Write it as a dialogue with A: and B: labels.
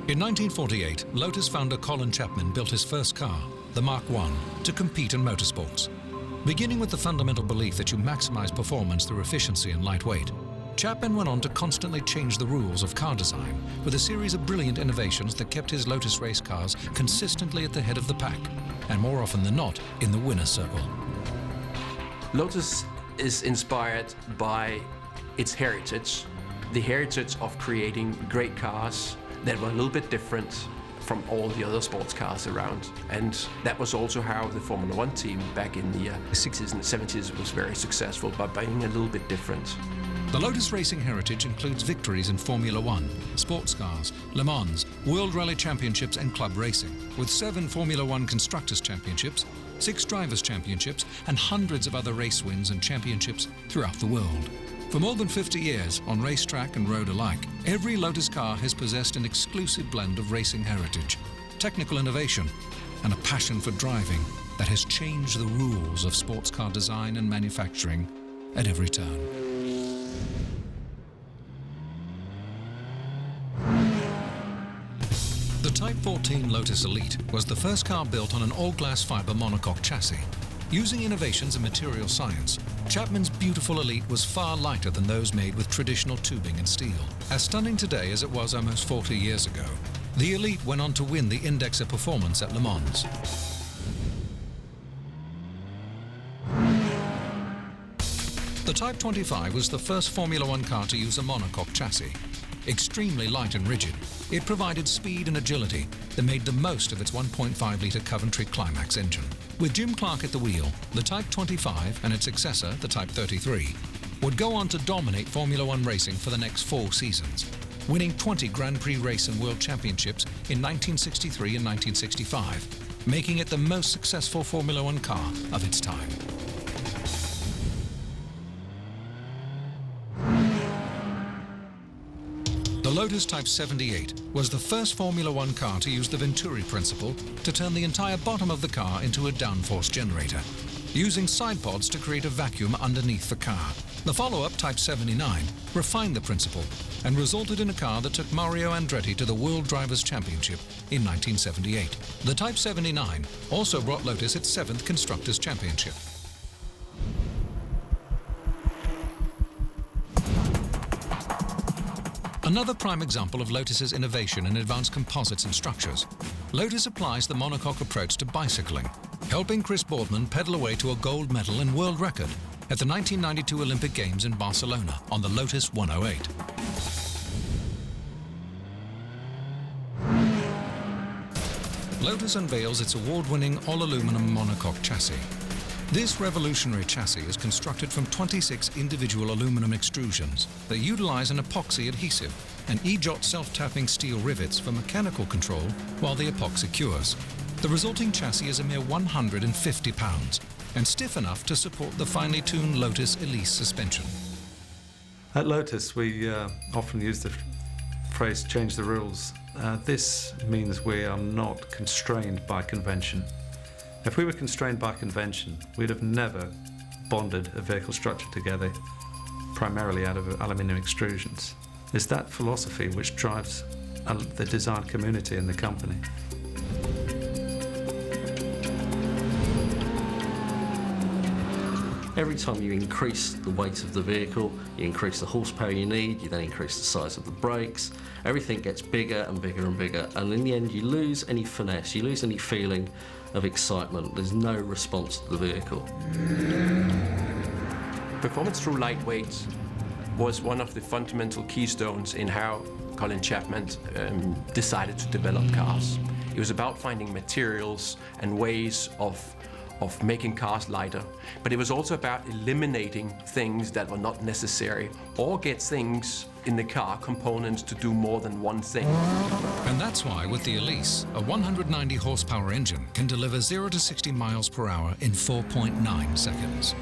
A: In 1948, Lotus founder Colin Chapman built his first car, the Mark I, to compete in motorsports. Beginning with the fundamental belief that you maximize performance through efficiency and lightweight, Chapman went on to constantly change the rules of car design with a series of brilliant innovations that kept his Lotus race cars consistently at the head of the pack, and more often than not, in the winner's circle.
B: Lotus is inspired by its heritage, the heritage of creating great cars that were a little bit different from all the other sports cars around. And that was also how the Formula One team back in the 60s and 70s was very successful, by being a little bit different.
A: The Lotus racing heritage includes victories in Formula One, sports cars, Le Mans, World Rally Championships and club racing, with 7 Formula One Constructors' Championships, 6 Drivers' Championships and hundreds of other race wins and championships throughout the world. For more than 50 years, on racetrack and road alike, every Lotus car has possessed an exclusive blend of racing heritage, technical innovation and a passion for driving that has changed the rules of sports car design and manufacturing at every turn. The Type 14 Lotus Elite was the first car built on an all-glass fiber monocoque chassis. Using innovations in material science, Chapman's beautiful Elite was far lighter than those made with traditional tubing and steel. As stunning today as it was almost 40 years ago, the Elite went on to win the Index of Performance at Le Mans. The Type 25 was the first Formula One car to use a monocoque chassis. Extremely light and rigid, it provided speed and agility that made the most of its 1.5-litre Coventry Climax engine. With Jim Clark at the wheel, the Type 25 and its successor, the Type 33, would go on to dominate Formula One racing for the next 4 seasons, winning 20 Grand Prix race and World Championships in 1963 and 1965, making it the most successful Formula One car of its time. The Lotus Type 78 was the first Formula One car to use the Venturi principle to turn the entire bottom of the car into a downforce generator, using side pods to create a vacuum underneath the car. The follow-up Type 79 refined the principle and resulted in a car that took Mario Andretti to the World Drivers' Championship in 1978. The Type 79 also brought Lotus its 7th Constructors' Championship. Another prime example of Lotus's innovation in advanced composites and structures, Lotus applies the monocoque approach to bicycling, helping Chris Boardman pedal away to a gold medal and world record at the 1992 Olympic Games in Barcelona on the Lotus 108. Lotus unveils its award-winning all-aluminum monocoque chassis. This revolutionary chassis is constructed from 26 individual aluminum extrusions that utilize an epoxy adhesive and E-Jot self-tapping steel rivets for mechanical control while the epoxy cures. The resulting chassis is a mere 150 pounds and stiff enough to support the finely tuned Lotus Elise suspension.
C: At Lotus, we often use the phrase change the rules. This means we are not constrained by convention. If we were constrained by convention, we'd have never bonded a vehicle structure together primarily out of aluminium extrusions. It's that philosophy which drives the design community in the company.
D: Every time you increase the weight of the vehicle, you increase the horsepower you need, you then increase the size of the brakes, everything gets bigger and bigger and bigger, and in the end you lose any finesse, you lose any feeling of excitement. There's no response to the vehicle.
B: Performance through lightweight was one of the fundamental keystones in how Colin Chapman decided to develop cars. It was about finding materials and ways of making cars lighter, but it was also about eliminating things that were not necessary or get things in the car, components, to do more than one thing.
A: And that's why with the Elise, a 190 horsepower engine can deliver 0 to 60 miles per hour in 4.9 seconds.